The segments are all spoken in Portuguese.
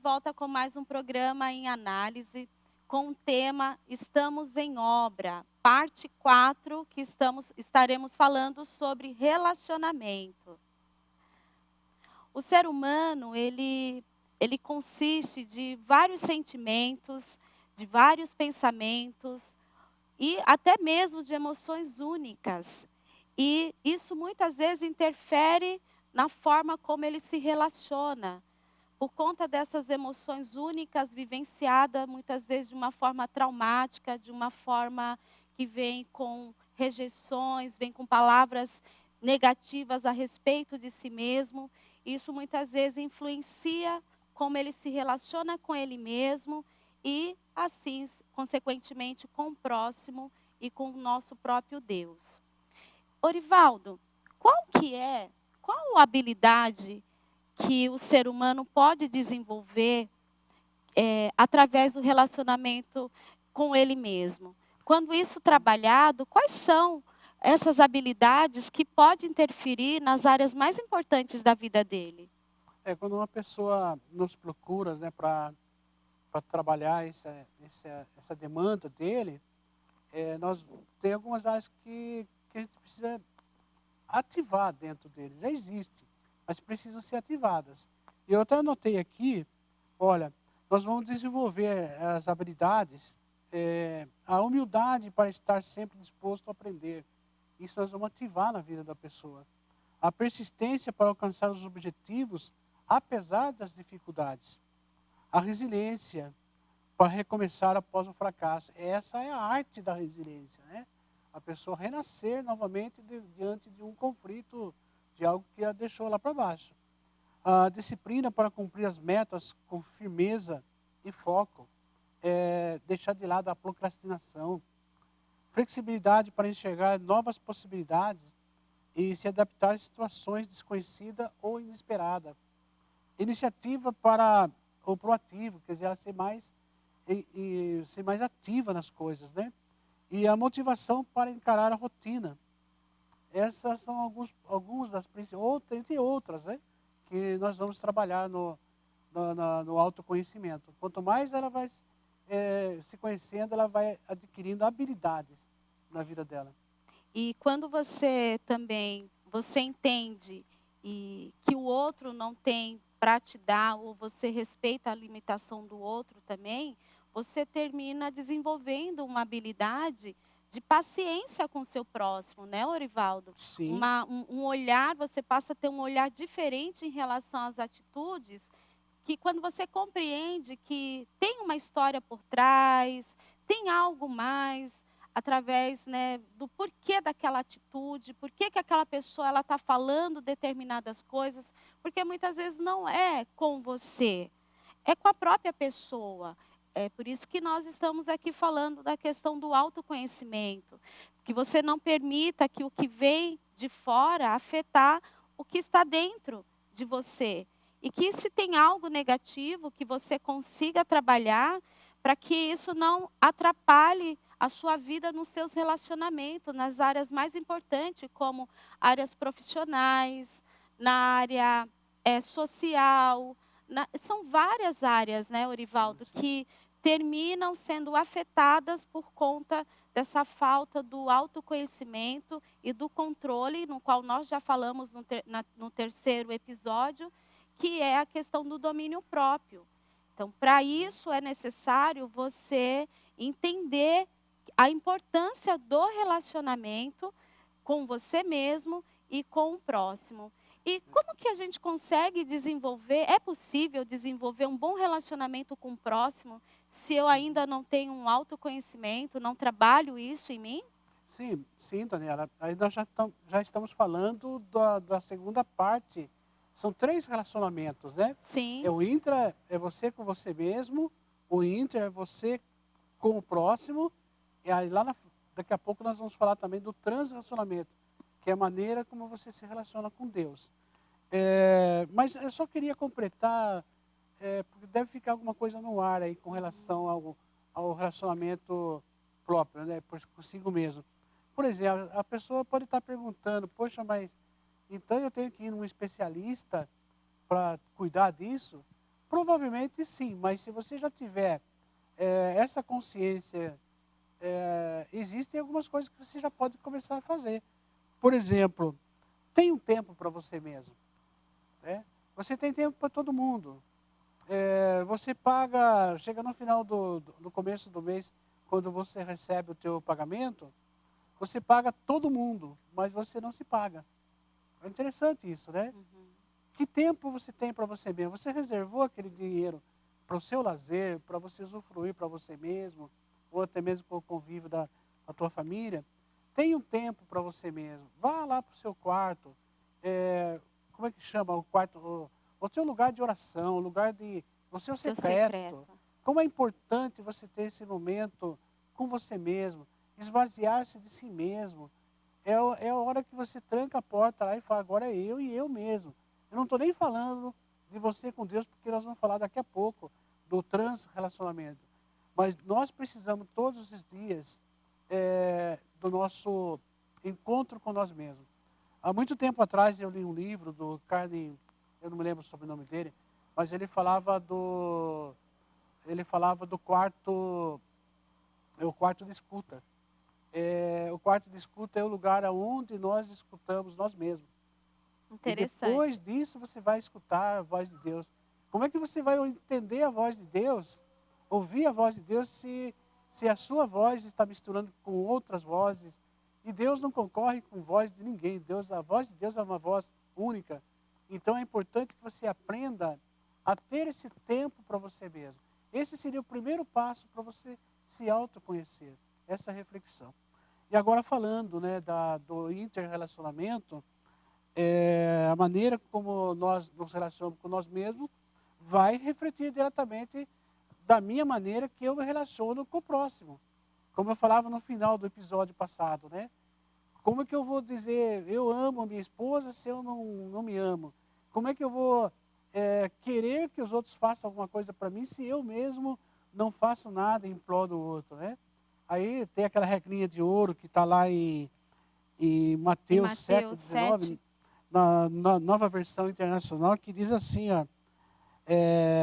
volta com mais um programa em análise com o tema Estamos em Obra, parte 4, que estaremos falando sobre relacionamento. O ser humano, ele consiste de vários sentimentos, de vários pensamentos e até mesmo de emoções únicas. E isso muitas vezes interfere na forma como ele se relaciona. Por conta dessas emoções únicas vivenciadas, muitas vezes de uma forma traumática, de uma forma que vem com rejeições, vem com palavras negativas a respeito de si mesmo. Isso muitas vezes influencia como ele se relaciona com ele mesmo e, assim, consequentemente, com o próximo e com o nosso próprio Deus. Orivaldo, qual a habilidade que o ser humano pode desenvolver através do relacionamento com ele mesmo? Quando isso trabalhado, quais são essas habilidades que podem interferir nas áreas mais importantes da vida dele? Quando uma pessoa nos procura, né, para trabalhar essa demanda dele, nós tem algumas áreas que a gente precisa ativar dentro dele. Já existe, mas precisam ser ativadas. E eu até anotei aqui, olha, nós vamos desenvolver as habilidades, a humildade para estar sempre disposto a aprender. Isso nós vamos ativar na vida da pessoa. A persistência para alcançar os objetivos, apesar das dificuldades. A resiliência para recomeçar após o fracasso. Essa é a arte da resiliência, né? A pessoa renascer novamente diante de um conflito, de algo que a deixou lá para baixo. A disciplina para cumprir as metas com firmeza e foco. Deixar de lado a procrastinação. Flexibilidade para enxergar novas possibilidades e se adaptar a situações desconhecidas ou inesperadas. Iniciativa para o proativo, quer dizer, ela ser mais ativa nas coisas, né? E a motivação para encarar a rotina. Essas são algumas das principais, entre outras, né? Que nós vamos trabalhar no autoconhecimento. Quanto mais ela vai se conhecendo, ela vai adquirindo habilidades na vida dela. E quando você entende que o outro não tem para te dar, ou você respeita a limitação do outro também, você termina desenvolvendo uma habilidade de paciência com o seu próximo, né, Orivaldo? Sim, Um olhar, você passa a ter um olhar diferente em relação às atitudes, que quando você compreende que tem uma história por trás, tem algo mais, através, né, do porquê daquela atitude, por que aquela pessoa ela está falando determinadas coisas, porque muitas vezes não é com você, é com a própria pessoa. É por isso que nós estamos aqui falando da questão do autoconhecimento, que você não permita que o que vem de fora afetar o que está dentro de você. E que se tem algo negativo, que você consiga trabalhar para que isso não atrapalhe a sua vida nos seus relacionamentos, nas áreas mais importantes, como áreas profissionais, na área social. São várias áreas, né, Orivaldo, sim. que terminam sendo afetadas por conta dessa falta do autoconhecimento e do controle, no qual nós já falamos no terceiro episódio, que é a questão do domínio próprio. Então, para isso é necessário você entender a importância do relacionamento com você mesmo e com o próximo. E como que a gente consegue desenvolver, é possível desenvolver um bom relacionamento com o próximo se eu Uhum. ainda não tenho um autoconhecimento, não trabalho isso em mim? Sim, sim, Daniela. Aí nós já estamos falando da segunda parte. São 3 relacionamentos, né? Sim, O intra é você com você mesmo, o inter é você com o próximo, e aí daqui a pouco nós vamos falar também do transrelacionamento, que é a maneira como você se relaciona com Deus. Mas eu só queria completar, porque deve ficar alguma coisa no ar aí com relação ao relacionamento próprio, né, consigo mesmo. Por exemplo, a pessoa pode estar perguntando, poxa, mas então eu tenho que ir num especialista para cuidar disso? Provavelmente sim, mas se você já tiver essa consciência, existem algumas coisas que você já pode começar a fazer. Por exemplo, tem um tempo para você mesmo. Né? Você tem tempo para todo mundo. Você paga, chega no final do começo do mês, quando você recebe o teu pagamento, você paga todo mundo, mas você não se paga. É interessante isso, né? Uhum. Que tempo você tem para você mesmo? Você reservou aquele dinheiro para o seu lazer, para você usufruir para você mesmo, ou até mesmo para o convívio da tua família? Tem um tempo para você mesmo. Vá lá para o seu quarto. Como é que chama o quarto? O seu lugar de oração, o seu Seu secreto. secreto. Como é importante você ter esse momento com você mesmo, esvaziar-se de si mesmo. É a hora que você tranca a porta lá e fala, agora é eu e eu mesmo. Eu não estou nem falando de você com Deus, porque nós vamos falar daqui a pouco do trans-relacionamento. Mas nós precisamos todos os dias do nosso encontro com nós mesmos. Há muito tempo atrás eu li um livro do Carne, eu não me lembro sobre o sobrenome dele, mas ele falava do quarto, o quarto de escuta. O quarto de escuta é o lugar onde nós escutamos nós mesmos. E Interessante. depois disso você vai escutar a voz de Deus. Como é que você vai entender a voz de Deus, ouvir a voz de Deus, se a sua voz está misturando com outras vozes? E Deus não concorre com voz de ninguém. A voz de Deus é uma voz única. Então é importante que você aprenda a ter esse tempo para você mesmo. Esse seria o primeiro passo para você se autoconhecer, essa reflexão. E agora falando, né, do interrelacionamento, a maneira como nós nos relacionamos com nós mesmos vai refletir diretamente da minha maneira que eu me relaciono com o próximo. Como eu falava no final do episódio passado, né? Como é que eu vou dizer eu amo a minha esposa se eu não me amo? Como é que eu vou querer que os outros façam alguma coisa para mim se eu mesmo não faço nada em prol do outro, né? Aí tem aquela regrinha de ouro que está lá em Em Mateus Mateus 7. 7,19, na nova versão internacional, que diz assim, ó,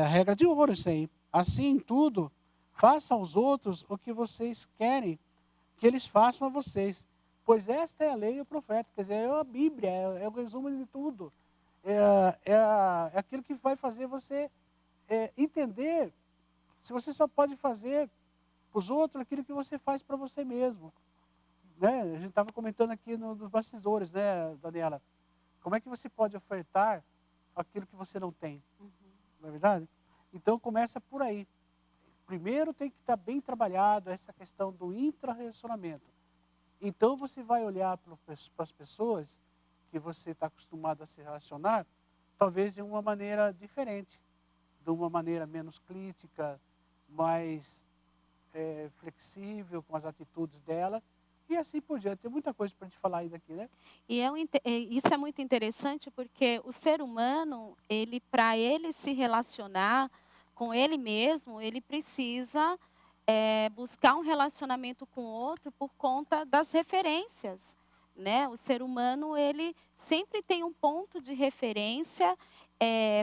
regra de ouro isso aí. Assim em tudo, faça aos outros o que vocês querem que eles façam a vocês. Pois esta é a lei e o profeta. Quer dizer, é a Bíblia, é o resumo de tudo. É aquilo que vai fazer você entender se você só pode fazer para os outros aquilo que você faz para você mesmo. Né? A gente estava comentando aqui nos bastidores, né, Daniela? Como é que você pode ofertar aquilo que você não tem? Uhum. Não é verdade? Então começa por aí. Primeiro tem que estar bem trabalhado essa questão do intra-relacionamento. Então você vai olhar para as pessoas que você está acostumado a se relacionar, talvez de uma maneira diferente, de uma maneira menos crítica, mais flexível com as atitudes dela, e assim por diante. Tem muita coisa para a gente falar ainda aqui, né? Isso é muito interessante porque o ser humano, ele para ele se relacionar com ele mesmo, ele precisa buscar um relacionamento com o outro por conta das referências, né? O ser humano, ele sempre tem um ponto de referência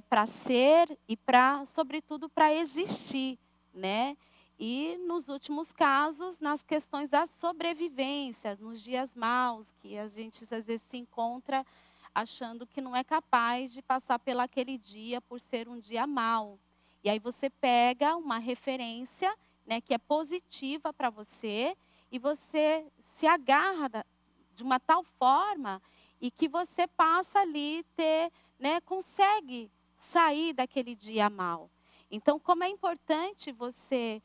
para ser e para, sobretudo, para existir, né? E nos últimos casos, nas questões da sobrevivência, nos dias maus, que a gente às vezes se encontra achando que não é capaz de passar pelaquele dia por ser um dia mau. E aí você pega uma referência, né, que é positiva para você e você se agarra de uma tal forma e que você passa ali ter, né, consegue sair daquele dia mau. Então, como é importante você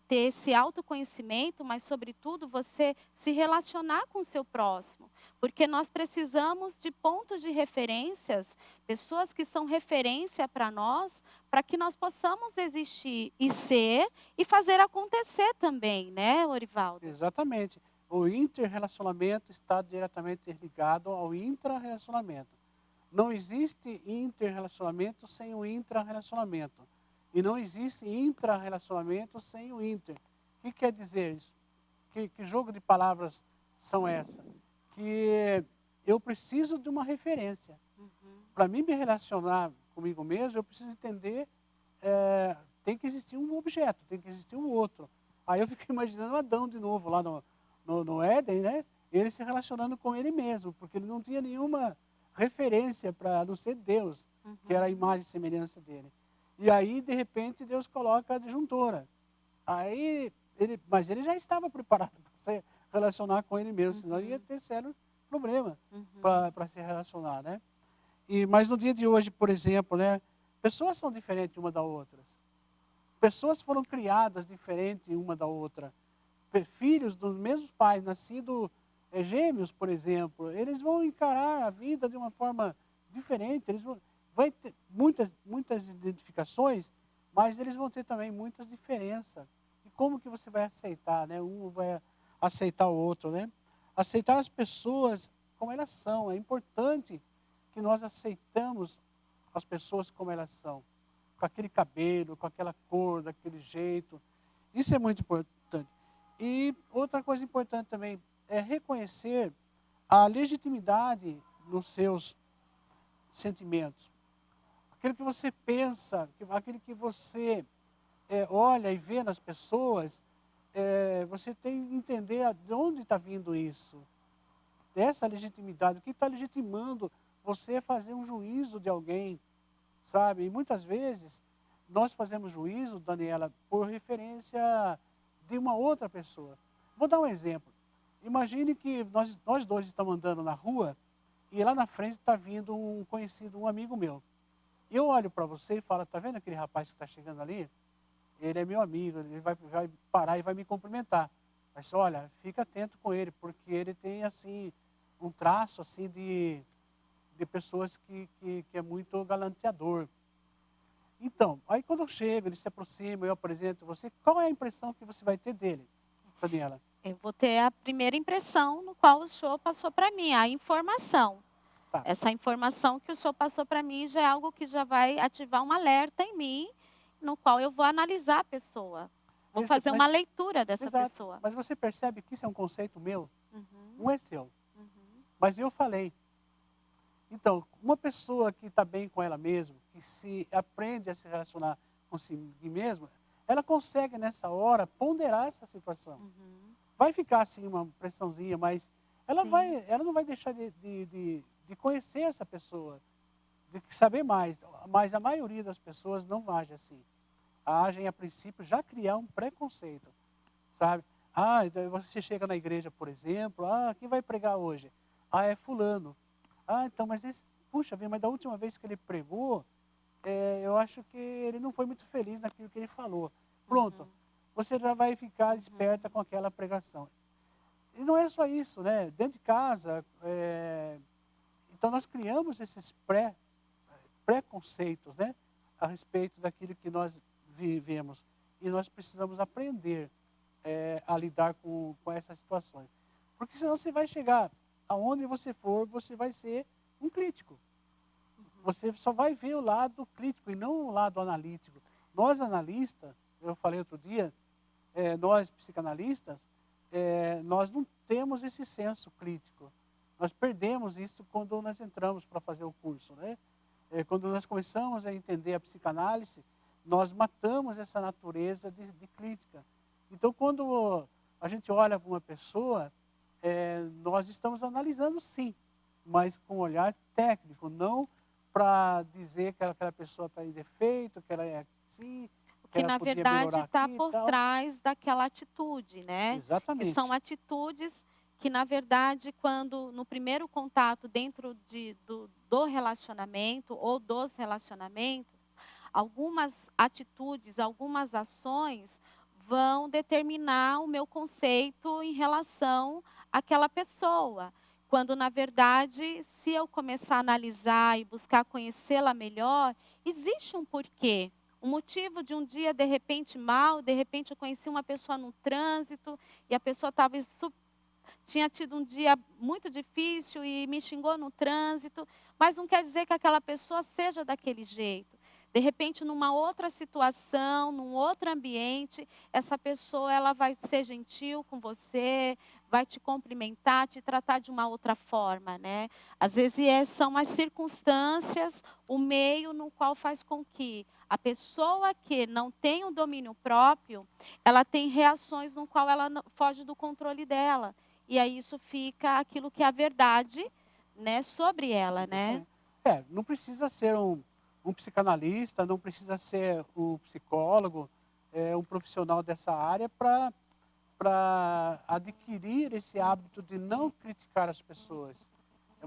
ter esse autoconhecimento, mas, sobretudo, você se relacionar com o seu próximo. Porque nós precisamos de pontos de referências, pessoas que são referência para nós, para que nós possamos existir e ser e fazer acontecer também, né, Orivaldo? Exatamente. O interrelacionamento está diretamente ligado ao intrarrelacionamento. Não existe interrelacionamento sem o intrarrelacionamento. E não existe intrarrelacionamento sem o inter. O que quer dizer isso? Que jogo de palavras são essas? Que eu preciso de uma referência. Uhum. Para mim me relacionar comigo mesmo, eu preciso entender tem que existir um objeto, tem que existir um outro. Aí eu fico imaginando Adão de novo lá no Éden, né? Ele se relacionando com ele mesmo, porque ele não tinha nenhuma referência para não ser Deus, que era a Uhum. imagem e semelhança dele. E aí, de repente, Deus coloca a disjuntora. Mas ele já estava preparado para se relacionar com ele mesmo, senão ia Uhum. ter sério problema Uhum. para se relacionar, né? Mas no dia de hoje, por exemplo, né, pessoas são diferentes uma da outra. Pessoas foram criadas diferentes uma da outra. Filhos dos mesmos pais, nascidos gêmeos, por exemplo, eles vão encarar a vida de uma forma diferente. Vai ter muitas identificações, mas eles vão ter também muitas diferenças. E como que você vai aceitar, né? Um vai aceitar o outro, né? Aceitar as pessoas como elas são. É importante que nós aceitamos as pessoas como elas são, com aquele cabelo, com aquela cor, daquele jeito. Isso é muito importante. E outra coisa importante também é reconhecer a legitimidade nos seus sentimentos. Aquilo que você pensa, aquilo que você olha e vê nas pessoas, você tem que entender de onde está vindo isso. Essa legitimidade, o que está legitimando você a fazer um juízo de alguém, sabe? E muitas vezes nós fazemos juízo, Daniela, por referência de uma outra pessoa. Vou dar um exemplo. Imagine que nós dois estamos andando na rua e lá na frente está vindo um conhecido, um amigo meu. Eu olho para você e falo, está vendo aquele rapaz que está chegando ali? Ele é meu amigo, ele vai parar e vai me cumprimentar. Mas olha, fica atento com ele, porque ele tem assim um traço assim de pessoas que é muito galanteador. Então, aí quando eu chego, ele se aproxima, eu apresento você, qual é a impressão que você vai ter dele, Daniela? Eu vou ter a primeira impressão no qual o senhor passou para mim, a informação. Tá. Essa informação que o senhor passou para mim já é algo que já vai ativar um alerta em mim, no qual eu vou analisar a pessoa. Vou Esse- fazer uma mas, leitura dessa exato. pessoa. Mas você percebe que isso é um conceito meu, Uhum, não é seu. uhum, Mas eu falei. Então, uma pessoa que está bem com ela mesma, que se aprende a se relacionar com si mesma, ela consegue nessa hora ponderar essa situação. uhum. Vai ficar assim uma pressãozinha, mas Sim. ela não vai deixar de conhecer essa pessoa, de saber mais. Mas a maioria das pessoas não age assim. Agem a princípio já criar um preconceito, sabe? Daí você chega na igreja, por exemplo, quem vai pregar hoje? É fulano. Então, puxa vida, mas da última vez que ele pregou, eu acho que ele não foi muito feliz naquilo que ele falou. Pronto, Uhum, você já vai ficar esperta uhum, com aquela pregação. E não é só isso, né? Dentro de casa, então nós criamos esses preconceitos, né? A respeito daquilo que nós vivemos. E nós precisamos aprender a lidar com essas situações. Porque senão você vai chegar aonde você for, você vai ser um crítico. uhum, Você só vai ver o lado crítico e não o lado analítico. Nós analistas, eu falei outro dia, nós psicanalistas, nós não temos esse senso crítico. Nós perdemos isso quando nós entramos para fazer o curso, né? Quando nós começamos a entender a psicanálise, nós matamos essa natureza de crítica. Então, quando a gente olha para uma pessoa, nós estamos analisando sim, mas com um olhar técnico, não para dizer que aquela pessoa está em defeito, que ela é assim, O que que ela na podia verdade melhorar está aqui e por tal. trás daquela atitude, né? Que são Exatamente. atitudes que, na verdade, quando no primeiro contato dentro do relacionamento ou dos relacionamentos, algumas atitudes, algumas ações vão determinar o meu conceito em relação àquela pessoa. Quando, na verdade, se eu começar a analisar e buscar conhecê-la melhor, existe um porquê. O motivo de um dia, de repente, mal, de repente eu conheci uma pessoa no trânsito e a pessoa tinha tido um dia muito difícil e me xingou no trânsito, mas não quer dizer que aquela pessoa seja daquele jeito. De repente, numa outra situação, num outro ambiente, essa pessoa ela vai ser gentil com você, vai te cumprimentar, te tratar de uma outra forma, né? Às vezes são as circunstâncias, o meio no qual faz com que a pessoa que não tem o domínio próprio, ela tem reações no qual ela foge do controle dela. E aí isso fica aquilo que é a verdade, né, sobre ela, né? Exatamente. Não precisa ser um psicanalista, não precisa ser um psicólogo, um profissional dessa área para adquirir esse hábito de não criticar as pessoas,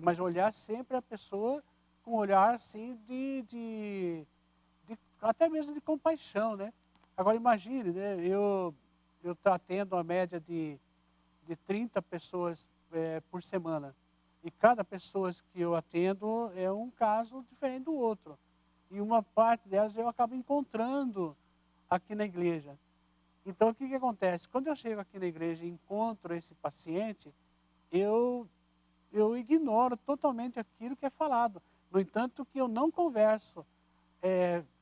mas olhar sempre a pessoa com um olhar assim até mesmo de compaixão, né? Agora imagine, né? Eu atendo uma média de 30 pessoas por semana. E cada pessoa que eu atendo é um caso diferente do outro. E uma parte delas eu acabo encontrando aqui na igreja. Então, o que, que acontece? Quando eu chego aqui na igreja e encontro esse paciente, eu, eu ignoro totalmente aquilo que é falado. No entanto, que eu não converso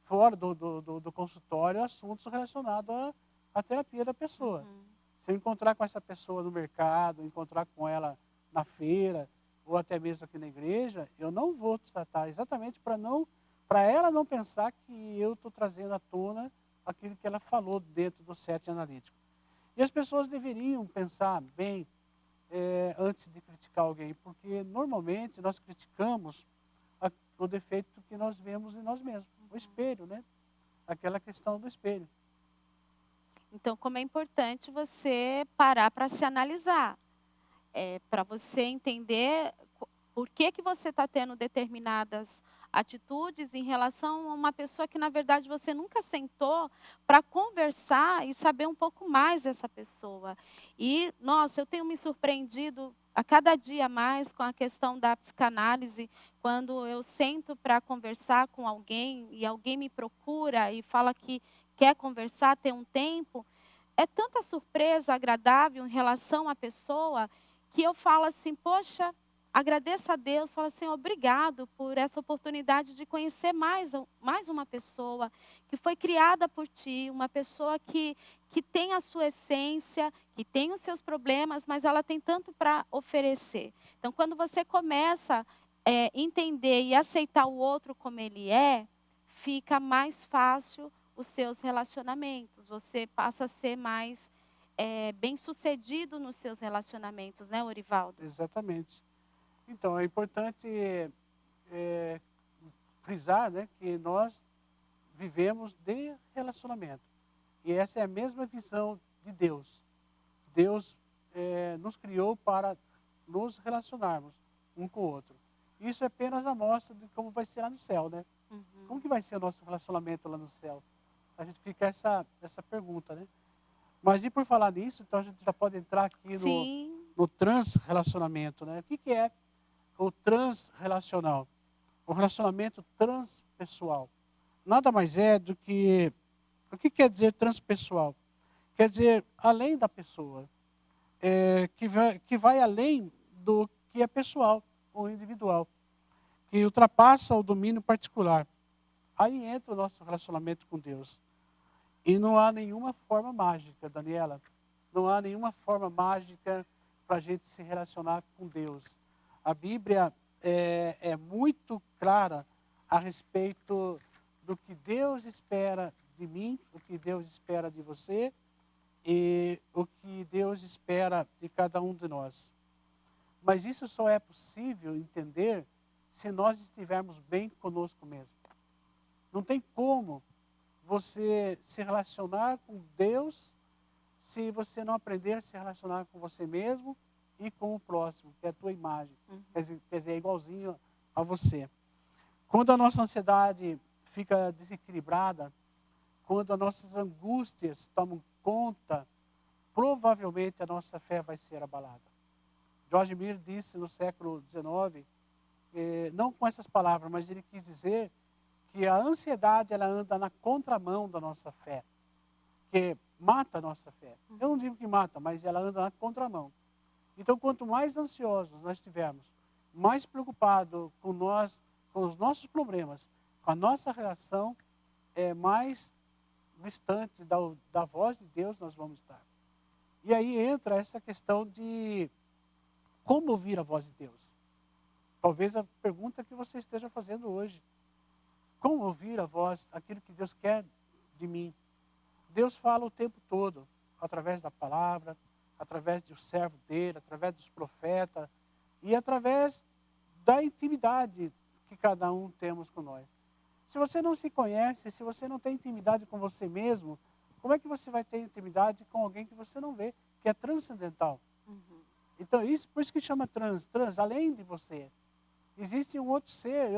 fora do consultório assuntos relacionados à terapia da pessoa. Uhum. Se eu encontrar com essa pessoa no mercado, encontrar com ela na feira, ou até mesmo aqui na igreja, eu não vou tratar exatamente para ela não pensar que eu estou trazendo à tona aquilo que ela falou dentro do set analítico. E as pessoas deveriam pensar bem antes de criticar alguém, porque normalmente nós criticamos o defeito que nós vemos em nós mesmos, o espelho, né? Aquela questão do espelho. Então, como é importante você parar para se analisar, para você entender por que você está tendo determinadas atitudes em relação a uma pessoa que, na verdade, você nunca sentou para conversar e saber um pouco mais dessa pessoa. E, nossa, eu tenho me surpreendido a cada dia mais com a questão da psicanálise, quando eu sento para conversar com alguém e alguém me procura e fala que quer conversar, ter um tempo, é tanta surpresa agradável em relação à pessoa que eu falo assim, poxa, agradeço a Deus, falo assim, obrigado por essa oportunidade de conhecer mais uma pessoa que foi criada por ti, uma pessoa que tem a sua essência, que tem os seus problemas, mas ela tem tanto para oferecer. Então, quando você começa a entender e aceitar o outro como ele é, fica mais fácil os seus relacionamentos. Você passa a ser mais bem-sucedido nos seus relacionamentos, né, Orivaldo? Exatamente. Então, é importante eh, frisar, né, que nós vivemos de relacionamento. E essa é a mesma visão de Deus. Deus nos criou para nos relacionarmos um com o outro. Isso é apenas a amostra de como vai ser lá no céu, né? Como Uhum. que vai ser o nosso relacionamento lá no céu? A gente fica essa pergunta, né? Mas e por falar nisso, então a gente já pode entrar aqui Sim. no transrelacionamento, né? O que, que é o transrelacional? O relacionamento transpessoal. Nada mais é do que... O que quer dizer transpessoal? Quer dizer, além da pessoa, que vai além do que é pessoal ou individual, que ultrapassa o domínio particular. Aí entra o nosso relacionamento com Deus. E não há nenhuma forma mágica, Daniela. Não há nenhuma forma mágica para a gente se relacionar com Deus. A Bíblia é muito clara a respeito do que Deus espera de mim, o que Deus espera de você e o que Deus espera de cada um de nós. Mas isso só é possível entender se nós estivermos bem conosco mesmo. Não tem como você se relacionar com Deus se você não aprender a se relacionar com você mesmo e com o próximo, que é a tua imagem. Uhum. Quer dizer, é igualzinho a você. Quando a nossa ansiedade fica desequilibrada, quando as nossas angústias tomam conta, provavelmente a nossa fé vai ser abalada. George Muir disse no século XIX, não com essas palavras, mas ele quis dizer que a ansiedade ela anda na contramão da nossa fé, que mata a nossa fé. Eu não digo que mata, mas ela anda na contramão. Então, quanto mais ansiosos nós estivermos, mais preocupados com nós, com os nossos problemas, com a nossa reação, mais distante da voz de Deus nós vamos estar. E aí entra essa questão de como ouvir a voz de Deus. Talvez a pergunta que você esteja fazendo hoje. Como ouvir a voz, aquilo que Deus quer de mim? Deus fala o tempo todo, através da palavra, através do servo dele, através dos profetas e através da intimidade que cada um temos com nós. Se você não se conhece, se você não tem intimidade com você mesmo, como é que você vai ter intimidade com alguém que você não vê, que é transcendental? Uhum. Então, por isso que chama trans, além de você. Existe um outro ser.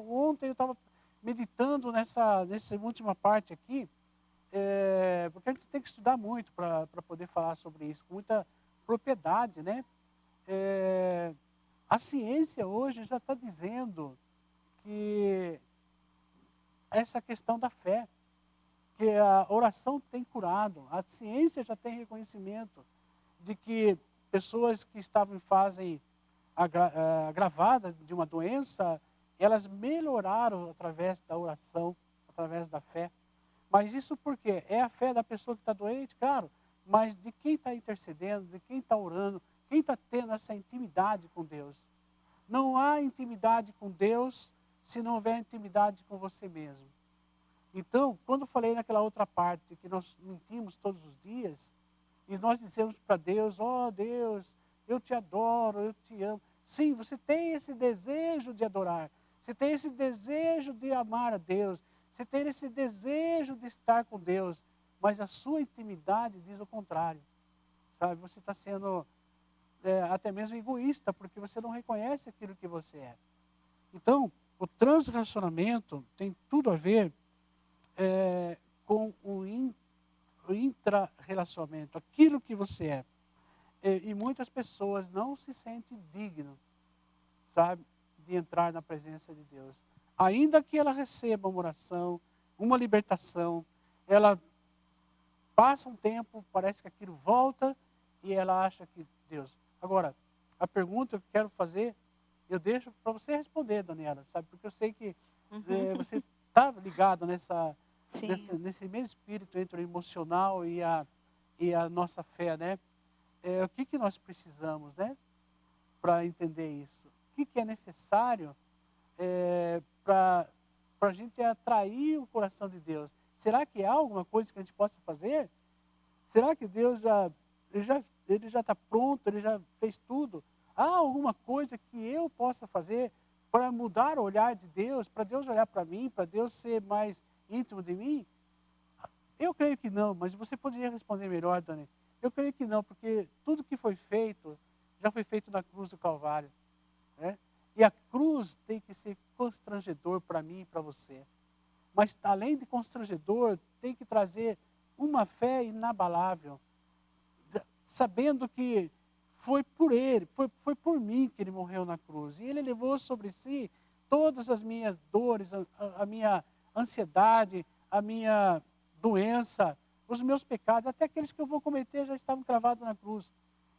Ontem eu estava meditando nessa última parte aqui, porque a gente tem que estudar muito para poder falar sobre isso, com muita propriedade, né? A ciência hoje já está dizendo que essa questão da fé, que a oração tem curado, a ciência já tem reconhecimento de que pessoas que estavam em fase agravada de uma doença, elas melhoraram através da oração, através da fé. Mas isso por quê? É a fé da pessoa que está doente, claro, mas de quem está intercedendo, de quem está orando, quem está tendo essa intimidade com Deus. Não há intimidade com Deus se não houver intimidade com você mesmo. Então, quando eu falei naquela outra parte, que nós mentimos todos os dias, e nós dizemos para Deus, ó Deus, eu te adoro, eu te amo. Sim, você tem esse desejo de adorar, você tem esse desejo de amar a Deus, você tem esse desejo de estar com Deus, mas a sua intimidade diz o contrário. Sabe, você está sendo até mesmo egoísta, porque você não reconhece aquilo que você é. Então, o transrelacionamento tem tudo a ver com o intra-relacionamento, aquilo que você é. E muitas pessoas não se sentem dignas, sabe, de entrar na presença de Deus. Ainda que ela receba uma oração, uma libertação, ela passa um tempo, parece que aquilo volta e ela acha que Deus. Agora, a pergunta que eu quero fazer, eu deixo para você responder, Daniela, sabe, porque eu sei que você está ligado nesse mesmo espírito entre o emocional e a nossa fé, né? O que nós precisamos, né, para entender isso? O que é necessário para a gente atrair o coração de Deus? Será que há alguma coisa que a gente possa fazer? Será que Deus ele já está pronto, ele já fez tudo? Há alguma coisa que eu possa fazer para mudar o olhar de Deus, para Deus olhar para mim, para Deus ser mais íntimo de mim? Eu creio que não, mas você poderia responder melhor, Dani. Eu creio que não, porque tudo que foi feito, já foi feito na cruz do Calvário. Né? E a cruz tem que ser constrangedor para mim e para você. Mas além de constrangedor, tem que trazer uma fé inabalável. Sabendo que foi por ele, foi por mim que ele morreu na cruz. E ele levou sobre si todas as minhas dores, a minha ansiedade, a minha doença, os meus pecados, até aqueles que eu vou cometer já estavam cravados na cruz.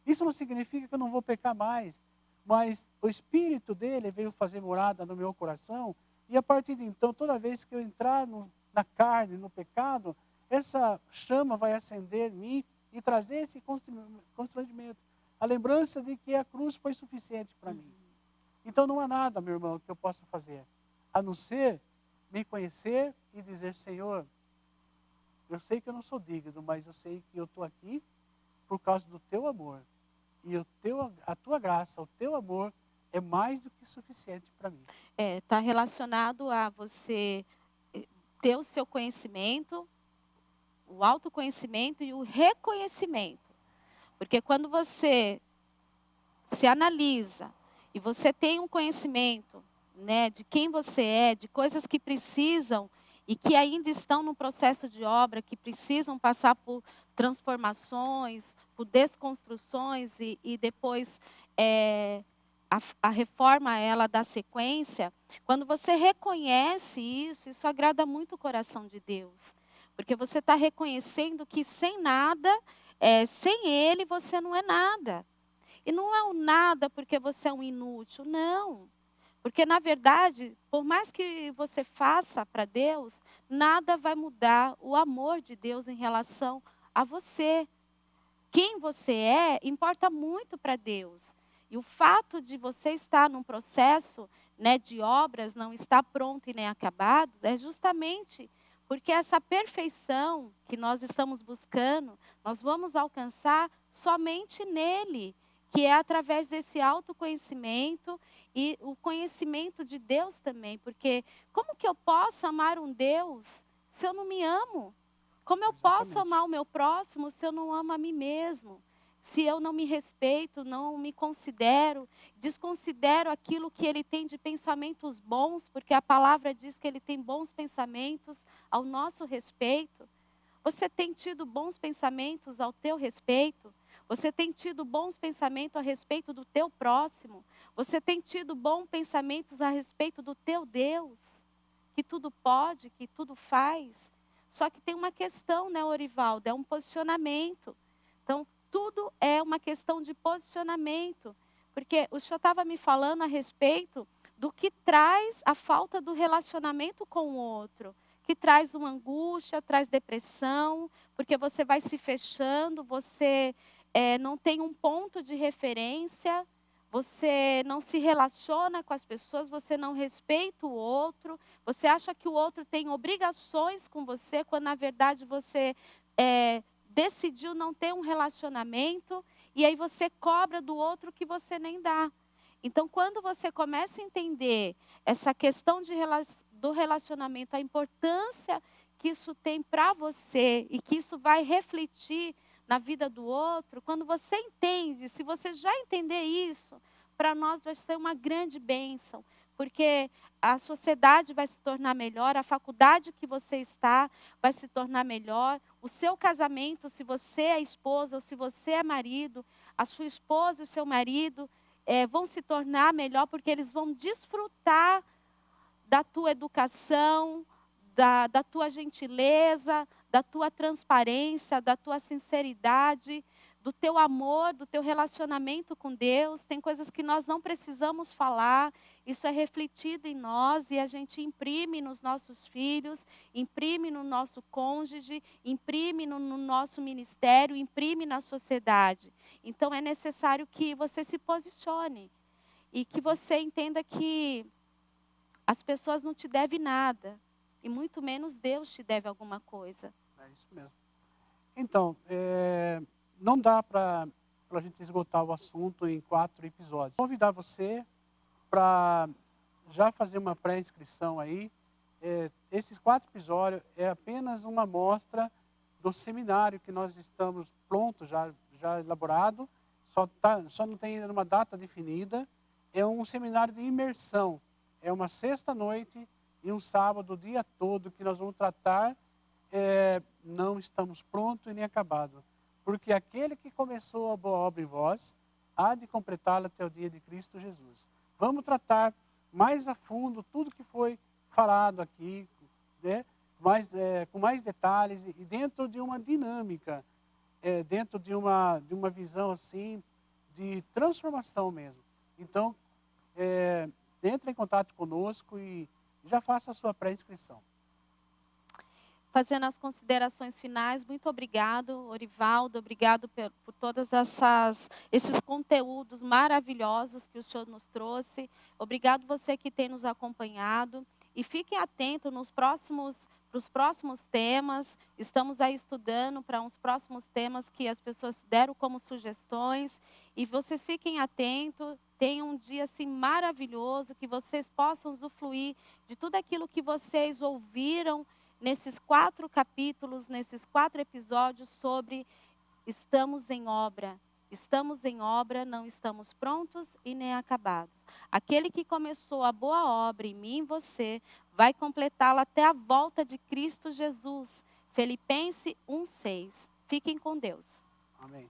Isso não significa que eu não vou pecar mais, mas o Espírito dele veio fazer morada no meu coração, e a partir de então, toda vez que eu entrar na carne, no pecado, essa chama vai acender em mim e trazer esse constrangimento. A lembrança de que a cruz foi suficiente para mim. Então não há nada, meu irmão, que eu possa fazer, a não ser me conhecer e dizer, Senhor, eu sei que eu não sou digno, mas eu sei que eu estou aqui por causa do teu amor. E a tua graça, o teu amor é mais do que suficiente para mim. Está relacionado a você ter o seu conhecimento, o autoconhecimento e o reconhecimento. Porque quando você se analisa e você tem um conhecimento, né, de quem você é, de coisas que precisam e que ainda estão no processo de obra, que precisam passar por transformações, por desconstruções e depois a reforma ela dá sequência. Quando você reconhece isso agrada muito o coração de Deus. Porque você está reconhecendo que sem nada, sem Ele você não é nada. E não é um nada porque você é um inútil, não. Porque, na verdade, por mais que você faça para Deus, nada vai mudar o amor de Deus em relação a você. Quem você é importa muito para Deus. E o fato de você estar num processo, né, de obras, não estar pronto e nem acabado, é justamente porque essa perfeição que nós estamos buscando, nós vamos alcançar somente nele, que é através desse autoconhecimento e o conhecimento de Deus também. Porque como que eu posso amar um Deus se eu não me amo? Como eu posso Exatamente. amar o meu próximo se eu não amo a mim mesmo? Se eu não me respeito, não me considero, desconsidero aquilo que ele tem de pensamentos bons, porque a palavra diz que ele tem bons pensamentos ao nosso respeito. Você tem tido bons pensamentos ao teu respeito? Você tem tido bons pensamentos a respeito do teu próximo? Você tem tido bons pensamentos a respeito do teu Deus? Que tudo pode, que tudo faz? Só que tem uma questão, né, Orivaldo? É um posicionamento. Então, tudo é uma questão de posicionamento. Porque o senhor estava me falando a respeito do que traz a falta do relacionamento com o outro. Que traz uma angústia, traz depressão, porque você vai se fechando, você não tem um ponto de referência, você não se relaciona com as pessoas, você não respeita o outro, você acha que o outro tem obrigações com você, quando na verdade você decidiu não ter um relacionamento, e aí você cobra do outro que você nem dá. Então, quando você começa a entender essa questão do relacionamento, a importância que isso tem para você e que isso vai refletir na vida do outro, quando você entende, se você já entender isso, para nós vai ser uma grande bênção, porque a sociedade vai se tornar melhor, a faculdade que você está vai se tornar melhor, o seu casamento, se você é esposa ou se você é marido, a sua esposa e o seu marido vão se tornar melhor, porque eles vão desfrutar da tua educação, da tua gentileza, da tua transparência, da tua sinceridade, do teu amor, do teu relacionamento com Deus. Tem coisas que nós não precisamos falar, isso é refletido em nós e a gente imprime nos nossos filhos, imprime no nosso cônjuge, imprime no nosso ministério, imprime na sociedade. Então é necessário que você se posicione e que você entenda que as pessoas não te devem nada, e muito menos Deus te deve alguma coisa. É isso mesmo. Então, não dá para a gente esgotar o assunto em 4 episódios. Vou convidar você para já fazer uma pré-inscrição aí. Esses 4 episódios é apenas uma amostra do seminário que nós estamos pronto, já elaborado, só não tem ainda uma data definida. É um seminário de imersão, é uma sexta-noite e um sábado o dia todo que nós vamos tratar. Não estamos prontos e nem acabados, porque aquele que começou a boa obra em vós, há de completá-la até o dia de Cristo Jesus. Vamos tratar mais a fundo tudo que foi falado aqui, né? Com mais detalhes e dentro de uma dinâmica, dentro de uma visão assim, de transformação mesmo. Então, entre em contato conosco e já faça a sua pré-inscrição. Fazendo as considerações finais, muito obrigado, Orivaldo, obrigado por todos esses conteúdos maravilhosos que o senhor nos trouxe. Obrigado você que tem nos acompanhado. E fiquem atentos para os próximos temas. Estamos aí estudando para uns próximos temas que as pessoas deram como sugestões. E vocês fiquem atentos, tenham um dia assim maravilhoso, que vocês possam usufruir de tudo aquilo que vocês ouviram nesses 4 capítulos, nesses 4 episódios sobre estamos em obra. Estamos em obra, não estamos prontos e nem acabados. Aquele que começou a boa obra em mim e você, vai completá-la até a volta de Cristo Jesus. Filipenses 1:6. Fiquem com Deus. Amém.